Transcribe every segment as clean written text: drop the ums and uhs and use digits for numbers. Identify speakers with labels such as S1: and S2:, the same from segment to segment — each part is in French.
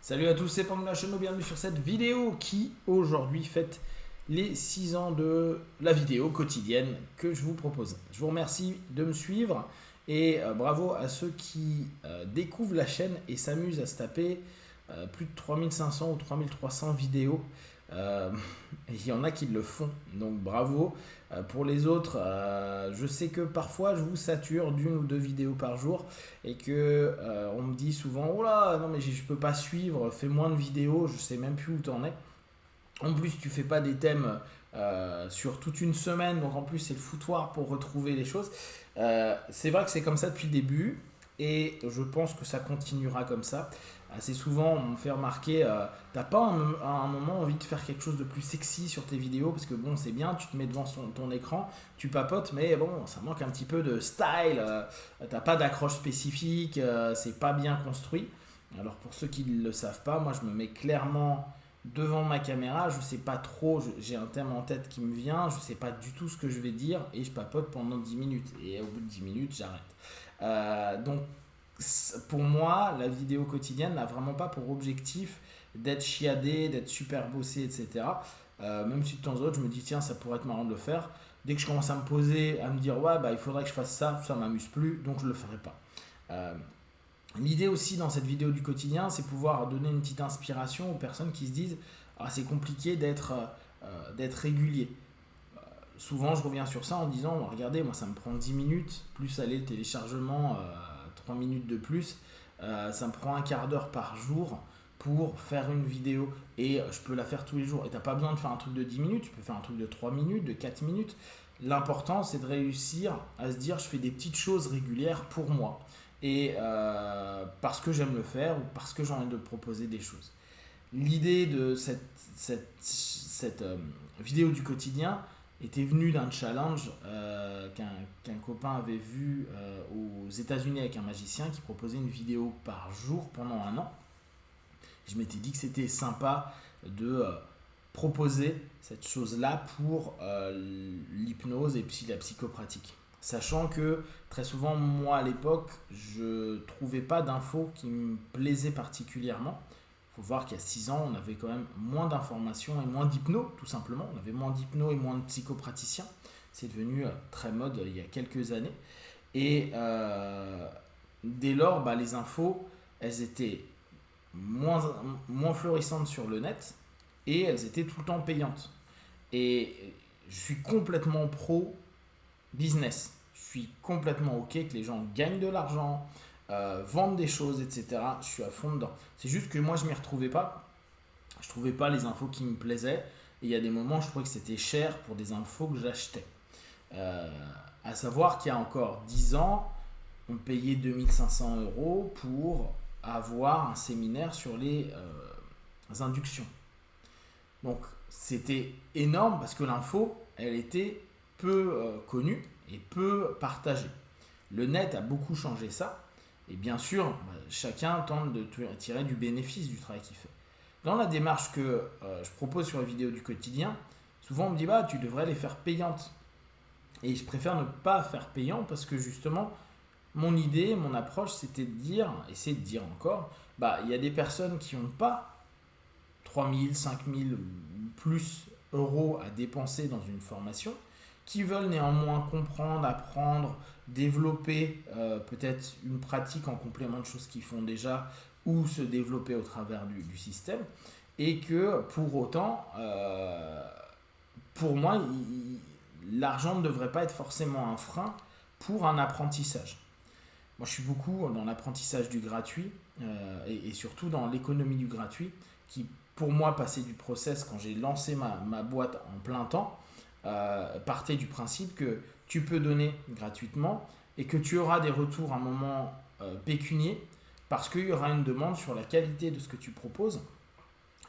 S1: Salut à tous, c'est Pangla Cheno, bienvenue sur cette vidéo qui aujourd'hui fête les 6 ans de la vidéo quotidienne que je vous propose. Je vous remercie de me suivre et bravo à ceux qui découvrent la chaîne et s'amusent à se taper plus de 3500 ou 3300 vidéos. Euh, Il y en a qui le font, donc bravo. Pour les autres, je sais que parfois je vous sature d'une ou deux vidéos par jour et que on me dit souvent oh là non mais je peux pas suivre, fais moins de vidéos, je sais même plus où t'en es. En plus tu fais pas des thèmes sur toute une semaine, donc en plus c'est le foutoir pour retrouver les choses. C'est vrai que c'est comme ça depuis le début et je pense que ça continuera comme ça. Assez souvent on me fait remarquer t'as pas à un moment envie de faire quelque chose de plus sexy sur tes vidéos parce que bon c'est bien, tu te mets devant ton écran, tu papotes mais bon ça manque un petit peu de style, t'as pas d'accroche spécifique, c'est pas bien construit. Alors pour ceux qui ne le savent pas, moi je me mets clairement devant ma caméra, je sais pas trop, j'ai un thème en tête qui me vient, je sais pas du tout ce que je vais dire et je papote pendant 10 minutes et au bout de 10 minutes j'arrête. Donc pour moi, la vidéo quotidienne n'a vraiment pas pour objectif d'être chiadé, d'être super bossé, etc. Même si de temps en temps je me dis tiens ça pourrait être marrant de le faire. Dès que je commence à me poser, à me dire ouais bah il faudrait que je fasse ça, ça m'amuse plus, donc je le ferai pas. Euh, L'idée aussi dans cette vidéo du quotidien, c'est pouvoir donner une petite inspiration aux personnes qui se disent ah, c'est compliqué d'être régulier. Souvent, je reviens sur ça en disant regardez, moi ça me prend 10 minutes, plus aller le téléchargement, 3 minutes de plus, ça me prend un quart d'heure par jour pour faire une vidéo et je peux la faire tous les jours. Et t'as pas besoin de faire un truc de 10 minutes, tu peux faire un truc de 3 minutes, de 4 minutes. L'important c'est de réussir à se dire je fais des petites choses régulières pour moi et parce que j'aime le faire ou parce que j'ai envie de proposer des choses. L'idée de cette vidéo du quotidien était venue d'un challenge qu'un copain avait vu aux États-Unis avec un magicien qui proposait une vidéo par jour pendant un an. Je m'étais dit que c'était sympa de proposer cette chose-là pour l'hypnose et puis la psychopratique. Sachant que très souvent, moi à l'époque, je trouvais pas d'infos qui me plaisaient particulièrement. Il faut voir qu'il y a 6 ans, on avait quand même moins d'informations et moins d'hypno, tout simplement. On avait moins d'hypno et moins de psychopraticiens. C'est devenu très mode il y a quelques années. Et dès lors, bah, les infos, elles étaient moins, moins florissantes sur le net et elles étaient tout le temps payantes. Et je suis complètement pro business. Je suis complètement OK que les gens gagnent de l'argent, vendent des choses, etc. Je suis à fond dedans. C'est juste que moi, je m'y retrouvais pas. Je trouvais pas les infos qui me plaisaient. Et il y a des moments, je trouvais que c'était cher pour des infos que j'achetais. Euh, à savoir qu'il y a encore 10 ans, on payait 2500 € pour avoir un séminaire sur les inductions. Donc c'était énorme parce que l'info, elle était peu connue et peu partagée. Le net a beaucoup changé ça. Et bien sûr, bah, chacun tente de tirer du bénéfice du travail qu'il fait. Dans la démarche que je propose sur les vidéos du quotidien, souvent on me dit bah tu devrais les faire payantes. Et je préfère ne pas faire payant parce que justement, mon idée, mon approche, c'était de dire, et c'est de dire encore, bah il y a des personnes qui n'ont pas 3000, 5000 ou plus euros à dépenser dans une formation, qui veulent néanmoins comprendre, apprendre, développer peut-être une pratique en complément de choses qu'ils font déjà ou se développer au travers du système. Et que pour autant, pour moi, l'argent ne devrait pas être forcément un frein pour un apprentissage. Moi, je suis beaucoup dans l'apprentissage du gratuit et surtout dans l'économie du gratuit qui, pour moi, passait du process quand j'ai lancé ma boîte en plein temps, partait du principe que tu peux donner gratuitement et que tu auras des retours à un moment pécunier parce qu'il y aura une demande sur la qualité de ce que tu proposes.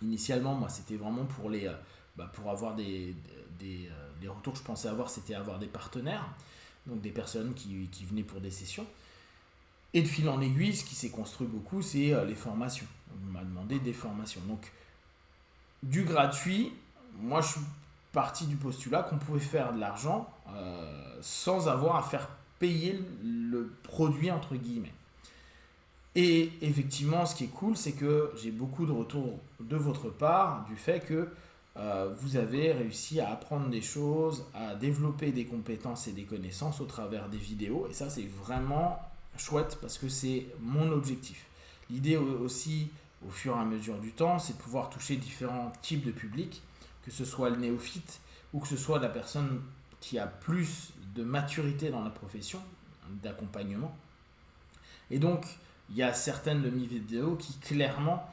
S1: Initialement, moi, c'était vraiment pour avoir les retours que je pensais avoir, c'était avoir des partenaires, donc des personnes qui venaient pour des sessions. Et de fil en aiguille, ce qui s'est construit beaucoup, c'est les formations. On m'a demandé des formations. Donc, du gratuit, moi, je suis parti du postulat qu'on pouvait faire de l'argent sans avoir à faire payer le produit, entre guillemets. Et effectivement, ce qui est cool, c'est que j'ai beaucoup de retours de votre part du fait que vous avez réussi à apprendre des choses, à développer des compétences et des connaissances au travers des vidéos. Et ça, c'est vraiment chouette parce que c'est mon objectif. L'idée aussi, au fur et à mesure du temps, c'est de pouvoir toucher différents types de publics, que ce soit le néophyte ou que ce soit la personne qui a plus de maturité dans la profession d'accompagnement. Et donc, il y a certaines de mes vidéos qui clairement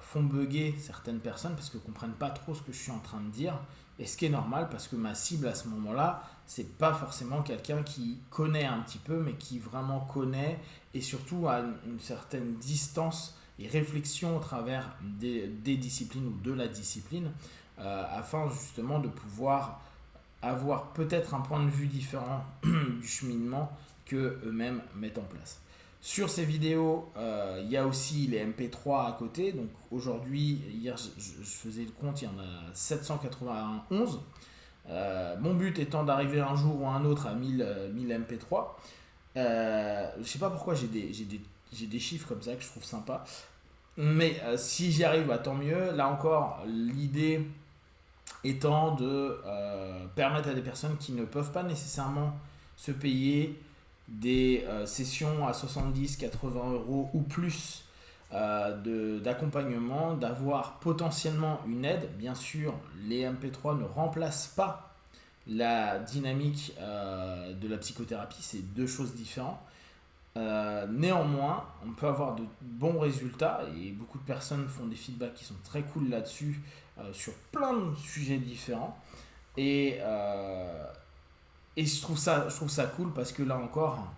S1: font bugger certaines personnes parce qu'elles ne comprennent pas trop ce que je suis en train de dire. Et ce qui est normal parce que ma cible à ce moment-là, c'est pas forcément quelqu'un qui connaît un petit peu, mais qui vraiment connaît et surtout a une certaine distance et réflexion au travers des disciplines ou de la discipline afin justement de pouvoir avoir peut-être un point de vue différent du cheminement que eux-mêmes mettent en place. Sur ces vidéos, il y a aussi les MP3 à côté. Donc aujourd'hui, hier je faisais le compte, il y en a 791. Mon but étant d'arriver un jour ou un autre à 1000 MP3. Je ne sais pas pourquoi j'ai des chiffres comme ça que je trouve sympa. Mais si j'y arrive, bah, tant mieux. Là encore, l'idée étant de permettre à des personnes qui ne peuvent pas nécessairement se payer des sessions à 70-80 euros ou plus d'accompagnement, d'avoir potentiellement une aide. Bien sûr, les MP3 ne remplacent pas la dynamique de la psychothérapie, c'est deux choses différentes. Néanmoins, on peut avoir de bons résultats et beaucoup de personnes font des feedbacks qui sont très cool là-dessus sur plein de sujets différents. Et je trouve ça cool parce que là encore,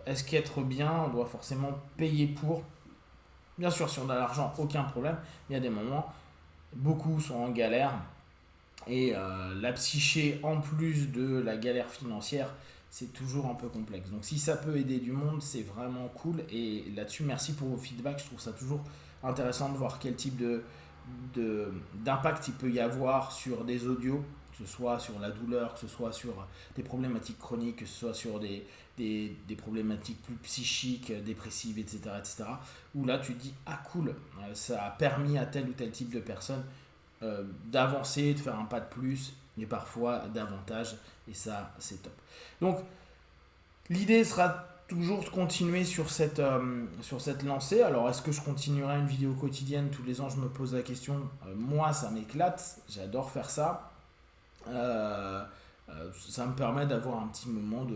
S1: est-ce qu'être bien, on doit forcément payer pour? Bien sûr, si on a l'argent, aucun problème. Il y a des moments, beaucoup sont en galère. Et la psyché, en plus de la galère financière, c'est toujours un peu complexe. Donc si ça peut aider du monde, c'est vraiment cool. Et là-dessus, merci pour vos feedbacks. Je trouve ça toujours intéressant de voir quel type d'impact il peut y avoir sur des audios, que ce soit sur la douleur, que ce soit sur des problématiques chroniques, que ce soit sur des problématiques plus psychiques, dépressives, etc., etc. Où là, tu te dis, ah cool, ça a permis à tel ou tel type de personne d'avancer, de faire un pas de plus, et parfois davantage, et ça, c'est top. Donc, l'idée sera toujours de continuer sur cette lancée. Alors, est-ce que je continuerai une vidéo quotidienne tous les ans? Je me pose la question. Moi, ça m'éclate, j'adore faire ça. Ça me permet d'avoir un petit moment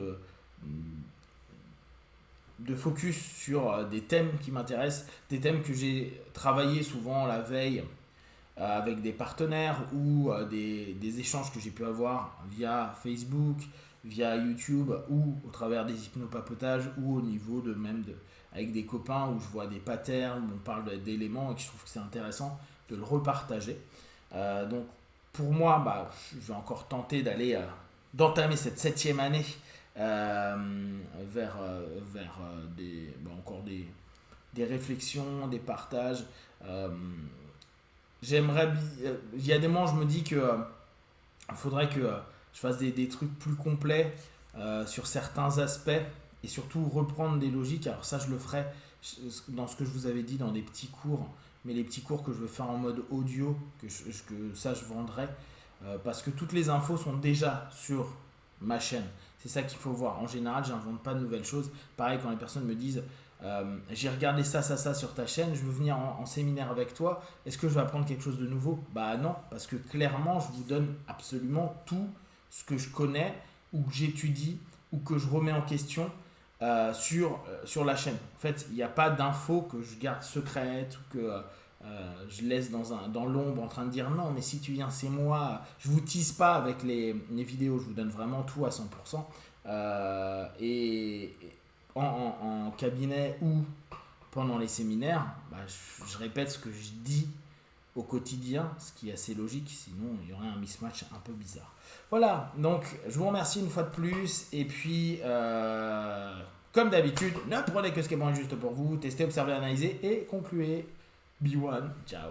S1: de focus sur des thèmes qui m'intéressent, des thèmes que j'ai travaillé souvent la veille avec des partenaires ou des échanges que j'ai pu avoir via Facebook, via YouTube ou au travers des hypnopapotages ou au niveau avec des copains où je vois des patterns, où on parle d'éléments et que je trouve que c'est intéressant de le repartager. Donc pour moi, bah, je vais encore tenter d'entamer cette 7e année vers encore des réflexions, des partages. Il y a des moments, je me dis que faudrait que je fasse des trucs plus complets sur certains aspects et surtout reprendre des logiques. Alors ça, je le ferai dans ce que je vous avais dit dans des petits cours, mais les petits cours que je veux faire en mode audio, que ça je vendrai parce que toutes les infos sont déjà sur ma chaîne. C'est ça qu'il faut voir. En général, j'invente pas de nouvelles choses. Pareil, quand les personnes me disent j'ai regardé ça sur ta chaîne, je veux venir en séminaire avec toi, est-ce que je vais apprendre quelque chose de nouveau? Bah non, parce que clairement, je vous donne absolument tout ce que je connais ou que j'étudie ou que je remets en question sur la chaîne. En fait, il n'y a pas d'infos que je garde secrètes ou que je laisse dans l'ombre en train de dire non, mais si tu viens, c'est moi. Je vous tease pas avec les vidéos, je vous donne vraiment tout à 100%. Et en cabinet ou pendant les séminaires, bah, je répète ce que je dis au quotidien, ce qui est assez logique, sinon il y aurait un mismatch un peu bizarre. Voilà, donc je vous remercie une fois de plus, et puis comme d'habitude, ne prenez que ce qui est bon et juste pour vous, testez, observez, analysez et concluez. Be one, ciao.